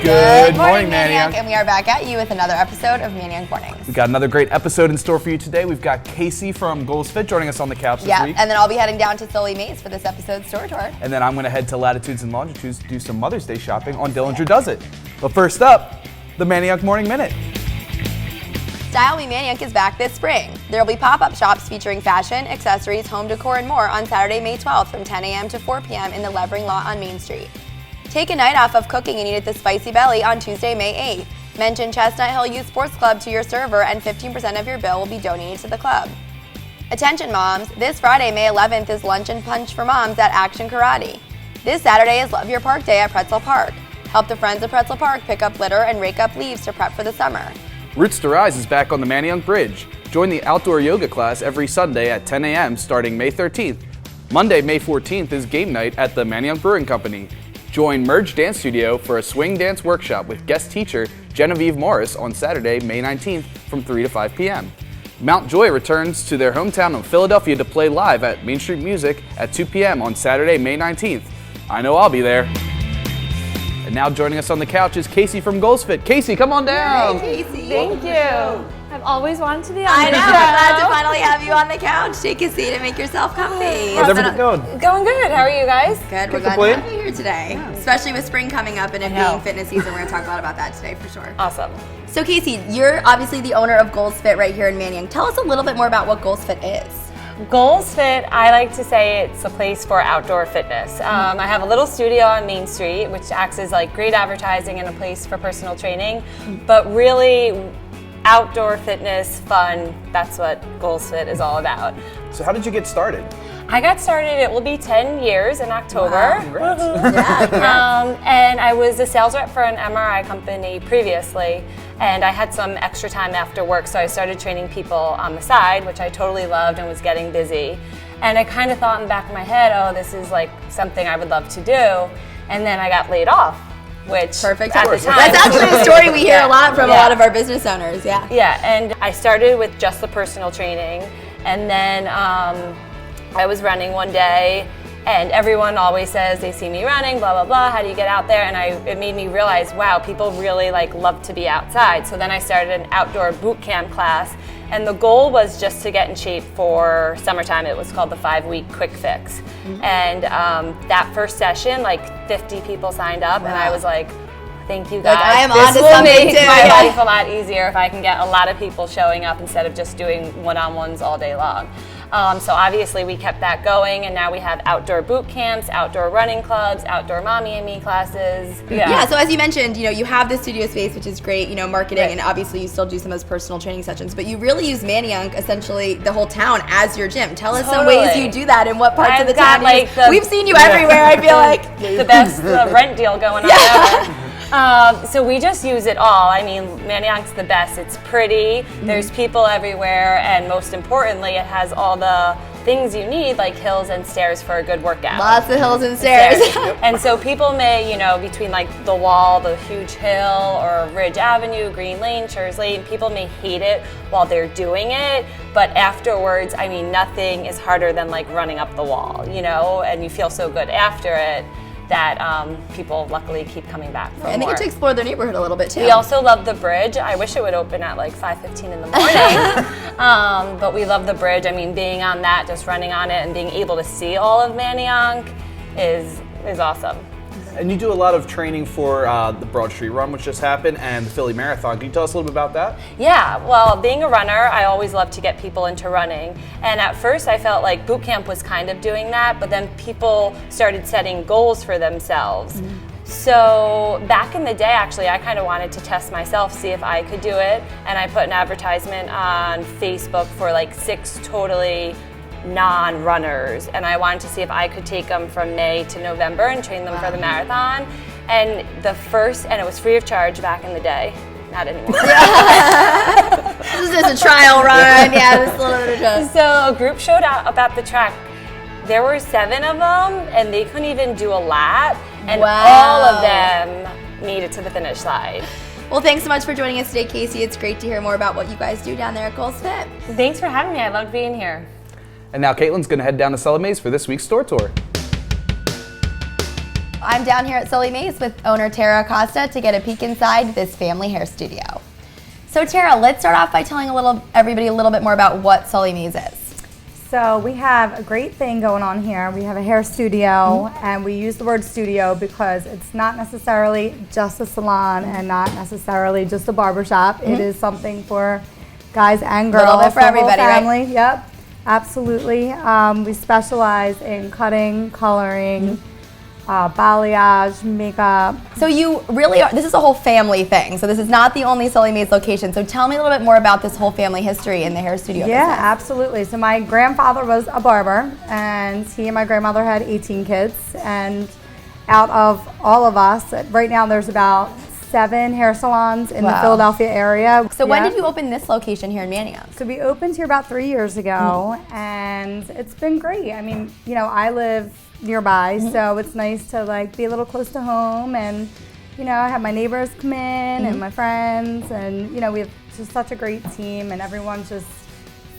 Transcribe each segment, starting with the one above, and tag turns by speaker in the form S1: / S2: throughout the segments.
S1: Good morning,
S2: Manayunk. And we are back at you with another episode of Manayunk Mornings.
S1: We've got another great episode in store for you today. We've got Casey from Goals Fit joining us on the couch this week.
S2: And then I'll be heading down to Philly Maze for this episode's store tour.
S1: And then I'm going to head to Latitudes and Longitudes to do some Mother's Day shopping on Dillinger Does It. But first up, the Manayunk Morning Minute.
S2: Style Me Manayunk is back this spring. There will be pop-up shops featuring fashion, accessories, home decor, and more on Saturday, May 12th from 10 a.m. to 4 p.m. in the Levering lot on Main Street. Take a night off of cooking and eat at the Spicy Belly on Tuesday, May 8th. Mention Chestnut Hill Youth Sports Club to your server and 15% of your bill will be donated to the club. Attention moms, this Friday, May 11th is Lunch and Punch for Moms at Action Karate. This Saturday is Love Your Park Day at Pretzel Park. Help the friends of Pretzel Park pick up litter and rake up leaves to prep for the summer.
S1: Roots to Rise is back on the Manayunk Bridge. Join the outdoor yoga class every Sunday at 10 a.m. starting May 13th. Monday, May 14th is game night at the Manayunk Brewing Company. Join Merge Dance Studio for a swing dance workshop with guest teacher Genevieve Morris on Saturday, May 19th from 3 to 5 p.m. Mount Joy returns to their hometown of Philadelphia to play live at Main Street Music at 2 p.m. on Saturday, May 19th. I know I'll be there. And now joining us on the couch is Casey from Goals Fit. Casey, come on down.
S2: Hey, Casey.
S3: Thank you. I've always wanted to be on
S2: I
S3: the
S2: know,
S3: show.
S2: we're glad to finally have you on the couch. Take a seat and make yourself comfy.
S1: How's everything going?
S3: Going good. How are you guys?
S2: Good, we're glad to have you here today. Especially with spring coming up and it being fitness season, we're going to talk a lot about that today for sure.
S3: Awesome.
S2: So Casey, you're obviously the owner of Goals Fit right here in Manayunk. Tell us a little bit more about what Goals Fit is.
S3: Goals Fit, I like to say it's a place for outdoor fitness. I have a little studio on Main Street, which acts as like great advertising and a place for personal training, but really outdoor fitness, fun, that's what Goals Fit is all about.
S1: So how did you get started?
S3: I got started, it will be 10 years in October.
S1: Wow, congrats.
S3: And I was a sales rep for an MRI company previously, and I had some extra time after work, so I started training people on the side, which I totally loved and was getting busy. And I kind of thought in the back of my head, oh, this is like something I would love to do. And then I got laid off, which
S2: Perfect.
S3: at the time,
S2: That's actually a story we hear a lot from a lot of our business owners,
S3: Yeah, and I started with just the personal training, and then I was running one day, and everyone always says they see me running, blah, blah, blah, how do you get out there? And it made me realize, wow, people really love to be outside. So then I started an outdoor boot camp class, and the goal was just to get in shape for summertime. It was called the 5-week quick fix. And that first session, 50 people signed up, and I was like, thank you guys.
S2: I am
S3: this
S2: onto
S3: will
S2: something
S3: make
S2: too.
S3: my life a lot easier if I can get a lot of people showing up instead of just doing one-on-ones all day long. So obviously we kept that going, and now we have outdoor boot camps, outdoor running clubs, outdoor mommy and me classes.
S2: Yeah, so as you mentioned, you have the studio space, which is great, marketing, and obviously you still do some of those personal training sessions, but you really use Manayunk, essentially the whole town, as your gym. Tell us some ways you do that and what parts of the town you use. We've seen you everywhere, I feel like.
S3: The best rent deal going on ever. So we just use it all. I mean, Manayunk's the best. It's pretty, there's people everywhere, and most importantly, it has all the things you need, like hills and stairs for a good workout.
S2: Lots of hills and stairs.
S3: And so people may, between the wall, the huge hill, or Ridge Avenue, Green Lane, Church Lane, people may hate it while they're doing it, but afterwards, I mean, nothing is harder than running up the wall, and you feel so good after it that people luckily keep coming back for
S2: and they
S3: more.
S2: get to explore their neighborhood a little bit too.
S3: We also love the bridge. I wish it would open at 5:15 in the morning, but we love the bridge. I mean, being on that, just running on it, and being able to see all of Manayunk is awesome.
S1: And you do a lot of training for the Broad Street Run, which just happened, and the Philly Marathon. Can you tell us a little bit about that?
S3: Yeah, well, being a runner, I always love to get people into running. And at first I felt like boot camp was kind of doing that, but then people started setting goals for themselves. So back in the day, actually, I kind of wanted to test myself, see if I could do it. And I put an advertisement on Facebook for 6 totally non-runners, and I wanted to see if I could take them from May to November and train them for the marathon. And it was free of charge back in the day. Not anymore.
S2: This is just a trial run. This little bit of just.
S3: So a group showed up at the track. There were 7 of them, and they couldn't even do a lap, and all of them made it to the finish line.
S2: Well, thanks so much for joining us today, Casey. It's great to hear more about what you guys do down there at Goals Fit.
S3: Thanks for having me. I loved being here.
S1: And now Caitlin's going to head down to Philly Maze for this week's store tour.
S2: I'm down here at Sully Mace with owner Tara Acosta to get a peek inside this family hair studio. So Tara, let's start off by telling everybody a little bit more about what Sully Mace is.
S4: So we have a great thing going on here. We have a hair studio, and we use the word studio because it's not necessarily just a salon and not necessarily just a barbershop. It is something for guys and girls.
S2: A little bit for everybody,
S4: the whole family.
S2: right?
S4: Yep, absolutely. We specialize in cutting, coloring, balayage, makeup.
S2: So you really are, this is a whole family thing. So this is not the only Sully Mace location. So tell me a little bit more about this whole family history in the hair studio
S4: Yeah,
S2: business.
S4: absolutely. So my grandfather was a barber, and he and my grandmother had 18 kids. And out of all of us, right now there's about 7 hair salons in the Philadelphia area.
S2: So when did you open this location here in Manayunk?
S4: So we opened here about 3 years ago, and it's been great. I mean, you know, I live nearby, so it's nice to like be a little close to home, and you know, I have my neighbors come in and my friends, and you know, we have just such a great team, and everyone just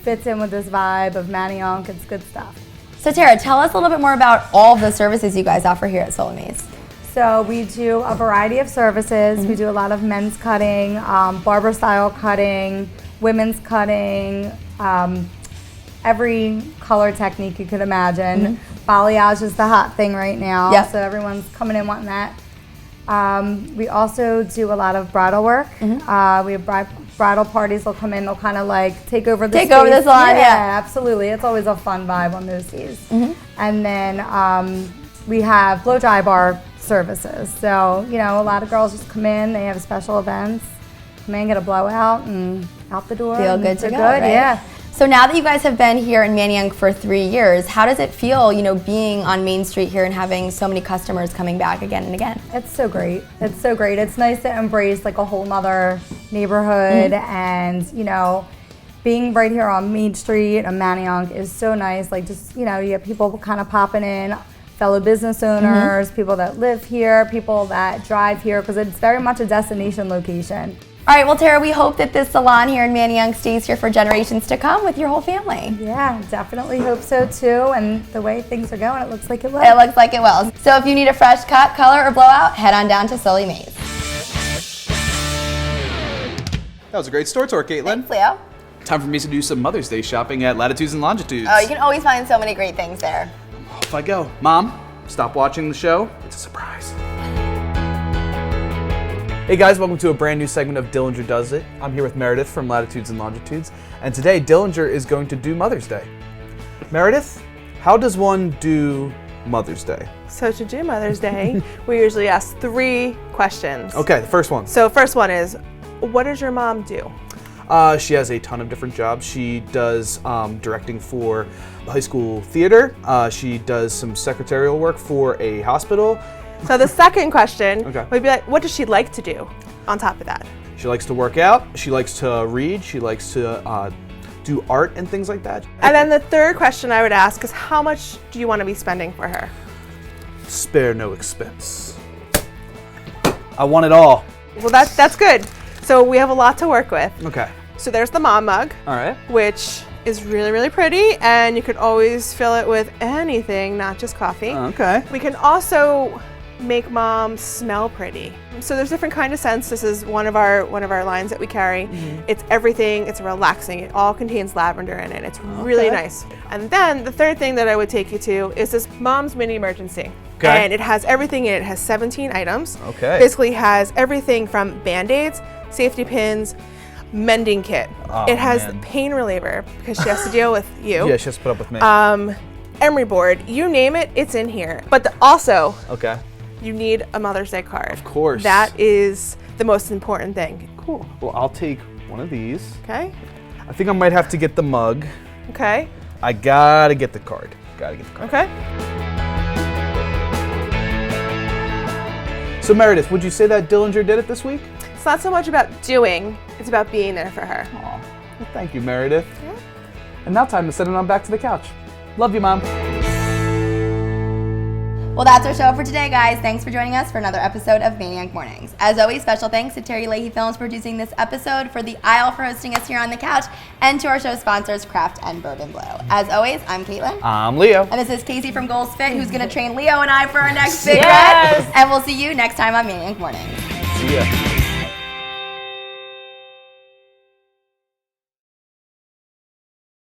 S4: fits in with this vibe of Manayunk. It's good stuff.
S2: So Tara, tell us a little bit more about all of the services you guys offer here at Sully Mace.
S4: So we do a variety of services. We do a lot of men's cutting, barber style cutting, women's cutting, every color technique you could imagine. Balayage is the hot thing right now, so everyone's coming in wanting that. We also do a lot of bridal work. We have bridal parties. They'll come in, they'll kind of like take over the space.
S2: Over the salon, yeah.
S4: Absolutely. It's always a fun vibe on those days. And then we have blow dry bar services. So, you know, a lot of girls just come in, they have special events, come in, get a blowout, and out the door.
S2: Feel good to go,
S4: good,
S2: right?
S4: Yeah.
S2: So now that you guys have been here in Manayunk for 3 years, how does it feel, you know, being on Main Street here and having so many customers coming back again and again?
S4: It's so great. It's so great. It's nice to embrace like a whole nother neighborhood, and, you know, being right here on Main Street and Manayunk is so nice. Like, just, you know, you have people kind of popping in, fellow business owners, people that live here, people that drive here, because it's very much a destination location.
S2: All right, well, Tara, we hope that this salon here in Manayunk stays here for generations to come with your whole family.
S4: Yeah, definitely hope so too. And the way things are going, it looks like it will.
S2: It looks like it will. So if you need a fresh cut, color, or blowout, head on down to Sully Mace.
S1: That was a great store tour, Caitlin.
S2: Thanks, Leo.
S1: Time for me to do some Mother's Day shopping at Latitudes and Longitudes.
S2: Oh, you can always find so many great things there.
S1: Off I go. Mom, stop watching the show. It's a surprise. Hey guys, welcome to a brand new segment of Dillinger Does It. I'm here with Meredith from Latitudes and Longitudes, and today Dillinger is going to do Mother's Day. Meredith, how does one do Mother's Day?
S5: So to do Mother's Day, we usually ask 3 questions.
S1: Okay, the first one.
S5: So first one is, what does your mom do?
S1: She has a ton of different jobs. She does directing for high school theater. She does some secretarial work for a hospital.
S5: So the second question
S1: Okay.
S5: would be like, what does she like to do on top of that?
S1: She likes to work out. She likes to read. She likes to do art and things like that.
S5: And then the third question I would ask is, how much do you want to be spending for her?
S1: Spare no expense. I want it all.
S5: Well, that's good. So we have a lot to work with.
S1: Okay.
S5: So there's the mom mug,
S1: All right.
S5: which is really, really pretty, and you could always fill it with anything, not just coffee.
S1: Okay.
S5: We can also make mom smell pretty. So there's different kind of scents. This is one of our lines that we carry. It's everything. It's relaxing. It all contains lavender in it. It's really nice. And then the third thing that I would take you to is this Mom's Mini Emergency.
S1: Okay.
S5: And it has everything in it. It has 17 items.
S1: Okay.
S5: Basically has everything from Band-Aids, safety pins, mending kit.
S1: Oh,
S5: it has
S1: man.
S5: pain reliever because she has to deal with you.
S1: Yeah, she has to put up with me.
S5: Emery board, you name it, it's in here. But also,
S1: okay.
S5: you need a Mother's Day card.
S1: Of course.
S5: That is the most important thing.
S1: Cool. Well, I'll take one of these.
S5: Okay?
S1: I think I might have to get the mug.
S5: Okay?
S1: I gotta get the card. Gotta get the card.
S5: Okay?
S1: So Meredith, would you say that Dillinger did it this week?
S5: It's not so much about doing, it's about being there for her.
S1: Aw. Well, thank you, Meredith. Yeah. And now time to send it on back to the couch. Love you, Mom.
S2: Well, Well, that's our show for today, guys. Thanks for joining us for another episode of Manayunk Mornings. As always, special thanks to Terry Leahy Films for producing this episode, for The Isle for hosting us here on the couch, and to our show sponsors, Kraft and Bourbon Blue. As always, I'm Caitlin.
S1: I'm Leo.
S2: And this is Casey from Goals Fit, who's going to train Leo and I for our next big
S3: Yes.
S2: run. And we'll see you next time on Manayunk Mornings.
S1: See ya.